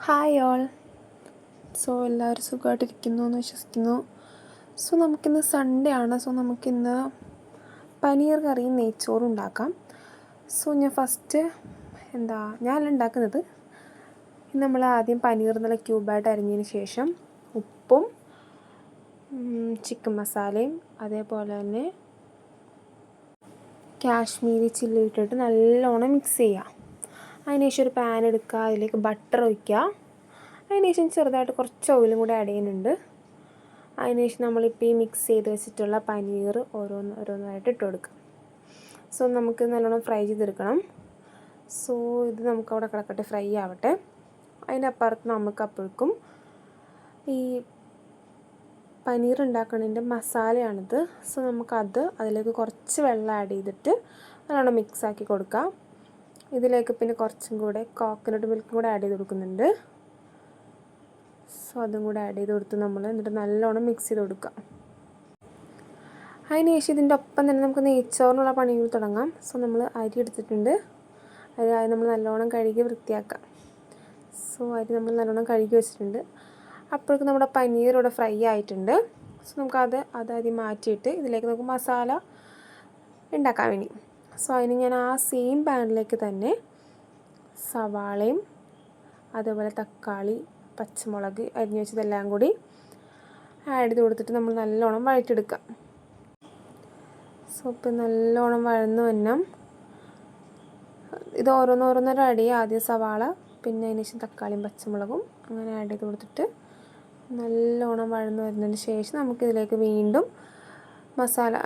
Hi all. എല്ലാവരും സുഖമായിട്ടിരിക്കുന്നു എന്ന് വിശ്വസിക്കുന്നു. നമുക്കിന്ന് സൺഡേ ആണ്. നമുക്കിന്ന് പനീർ കറിയും നെയ്ച്ചോറും ഉണ്ടാക്കാം. ഞാൻ ഫസ്റ്റ് ഞാനല്ല ഉണ്ടാക്കുന്നത്. നമ്മൾ ആദ്യം പനീർ നല്ല ക്യൂബായിട്ട് അരിഞ്ഞതിന് ശേഷം ഉപ്പും ചിക്കൻ മസാലയും അതേപോലെ തന്നെ കാശ്മീരി ചില്ലി ഇട്ടിട്ട് നല്ലോണം മിക്സ് ചെയ്യുക. അതിനുശേഷം ഒരു പാൻ എടുക്കുക, അതിലേക്ക് ബട്ടർ ഒഴിക്കുക. അതിനുശേഷം ചെറുതായിട്ട് കുറച്ച് ഓയിലും കൂടെ ആഡ് ചെയ്യുന്നുണ്ട്. അതിനുശേഷം നമ്മളിപ്പോൾ ഈ മിക്സ് ചെയ്ത് വെച്ചിട്ടുള്ള പനീർ ഓരോന്നായിട്ട് ഇട്ട് കൊടുക്കുക. നമുക്ക് നല്ലോണം ഫ്രൈ ചെയ്തെടുക്കണം. ഇത് നമുക്കവിടെ കിടക്കട്ടെ, ഫ്രൈ ആവട്ടെ. അതിൻ്റെ അപ്പുറത്ത് നമുക്ക് അപ്പോഴേക്കും ഈ പനീർ ഉണ്ടാക്കുന്നതിൻ്റെ മസാലയാണിത്. അതിലേക്ക് കുറച്ച് വെള്ളം ആഡ് ചെയ്തിട്ട് നല്ലോണം മിക്സാക്കി കൊടുക്കാം. ഇതിലേക്ക് പിന്നെ കുറച്ചും കൂടെ കോക്കനട്ട് മിൽക്കും കൂടെ ആഡ് ചെയ്ത് കൊടുക്കുന്നുണ്ട്. അതും കൂടെ ആഡ് ചെയ്ത് കൊടുത്ത് എന്നിട്ട് നല്ലോണം മിക്സ് ചെയ്ത് കൊടുക്കുക. അതിന് ശേഷം ഇതിൻ്റെ ഒപ്പം തന്നെ നമുക്ക് നെയ്ച്ചോറിനുള്ള പണികൾ തുടങ്ങാം. നമ്മൾ അരി എടുത്തിട്ടുണ്ട്. അരി നമ്മൾ നല്ലോണം കഴുകി വൃത്തിയാക്കാം. അരി നമ്മൾ നല്ലോണം കഴുകി വെച്ചിട്ടുണ്ട്. അപ്പോഴേക്കും നമ്മുടെ പനീർ ഇവിടെ ഫ്രൈ ആയിട്ടുണ്ട്. അത് മാറ്റിയിട്ട് ഇതിലേക്ക് നമുക്ക് മസാല ഉണ്ടാക്കാൻ വേണ്ടി അതിന് ഞാൻ ആ സെയിം പാനിലേക്ക് തന്നെ സവാളയും അതേപോലെ തക്കാളി, പച്ചമുളക് അരിഞ്ഞ് വെച്ചതെല്ലാം കൂടി ആഡ് ചെയ്ത് കൊടുത്തിട്ട് നമ്മൾ നല്ലോണം വഴറ്റിയെടുക്കാം. ഇപ്പം നല്ലോണം വഴന്ന് വന്നം ഇത് ഓരോന്നോരോന്നേരം ആഡ് ചെയ്യുക. ആദ്യം സവാള, പിന്നെ അതിന് ശേഷം തക്കാളിയും പച്ചമുളകും അങ്ങനെ ആഡ് ചെയ്ത് കൊടുത്തിട്ട് നല്ലോണം വഴന്ന് വരുന്നതിന് ശേഷം നമുക്കിതിലേക്ക് വീണ്ടും മസാല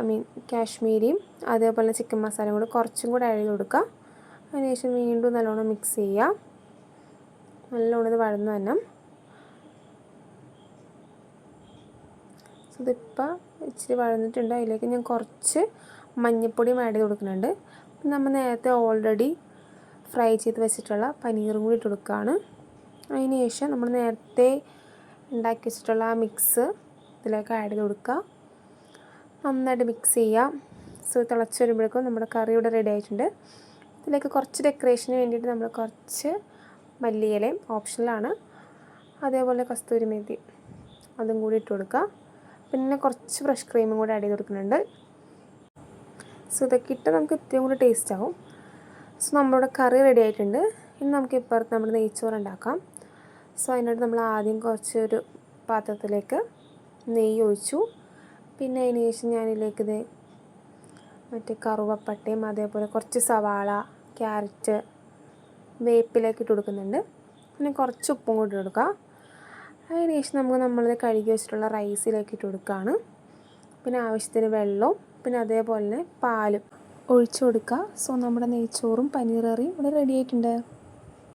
കാശ്മീരിയും അതേപോലെ ചിക്കൻ മസാലയും കൂടി കുറച്ചും കൂടെ ആഡ് ചെയ്ത് കൊടുക്കുക. അതിനുശേഷം വീണ്ടും നല്ലോണം മിക്സ് ചെയ്യുക. നല്ലോണം ഇത് വഴന്ന് തന്നെ ഇതിപ്പോൾ ഇച്ചിരി വഴന്നിട്ടുണ്ട്. അതിലേക്ക് ഞാൻ കുറച്ച് മഞ്ഞൾപ്പൊടിയും ആഡ് ചെയ്ത് കൊടുക്കുന്നുണ്ട്. നമ്മൾ നേരത്തെ ഓൾറെഡി ഫ്രൈ ചെയ്ത് വെച്ചിട്ടുള്ള പനീറും കൂടി ഇട്ട് കൊടുക്കുകയാണ്. അതിന് ശേഷം നമ്മൾ നേരത്തെ ഉണ്ടാക്കി വെച്ചിട്ടുള്ള ആ മിക്സ് ഇതിലേക്ക് ആഡ് ചെയ്ത് കൊടുക്കുക. നന്നായിട്ട് മിക്സ് ചെയ്യുക. തിളച്ച് വരുമ്പോഴേക്കും നമ്മുടെ കറി ഇവിടെ റെഡി ആയിട്ടുണ്ട്. ഇതിലേക്ക് കുറച്ച് ഡെക്കറേഷന് വേണ്ടിയിട്ട് നമ്മൾ കുറച്ച് മല്ലിയിലയും ഓപ്ഷണലാണ്, അതേപോലെ കസ്തൂരി മേത്തി അതും കൂടി ഇട്ട് കൊടുക്കുക. പിന്നെ കുറച്ച് ഫ്രഷ് ക്രീമും കൂടി ആഡ് ചെയ്ത് കൊടുക്കുന്നുണ്ട്. ഇതൊക്കെ ഇട്ട് നമുക്ക് ഇത്രയും കൂടി ടേസ്റ്റ് ആവും. നമ്മുടെ കറി റെഡി ആയിട്ടുണ്ട്. ഇനി നമുക്ക് ഇപ്പുറത്ത് നമ്മുടെ നെയ്ച്ചോറ് ഉണ്ടാക്കാം. അതിനായിട്ട് നമ്മൾ ആദ്യം കുറച്ചൊരു പാത്രത്തിലേക്ക് നെയ്യ് ഒഴിച്ചു. പിന്നെ അതിന് ശേഷം ഞാനിതിലേക്ക് മറ്റേ കറുവപ്പട്ടയും അതേപോലെ കുറച്ച് സവാള, ക്യാരറ്റ്, വേപ്പിലേക്ക് ഇട്ട് കൊടുക്കുന്നുണ്ട്. പിന്നെ കുറച്ച് ഉപ്പും കൂടി ഇട്ട് കൊടുക്കുക. അതിന് ശേഷം നമ്മൾ കഴുകി വെച്ചിട്ടുള്ള റൈസിലേക്ക് ഇട്ട് കൊടുക്കുകയാണ്. പിന്നെ ആവശ്യത്തിന് വെള്ളവും പിന്നെ അതേപോലെ തന്നെ പാലും ഒഴിച്ചു കൊടുക്കുക. നമ്മുടെ നെയ്ച്ചോറും പനീർ കറിയും ഇവിടെ റെഡി ആയിട്ടുണ്ട്.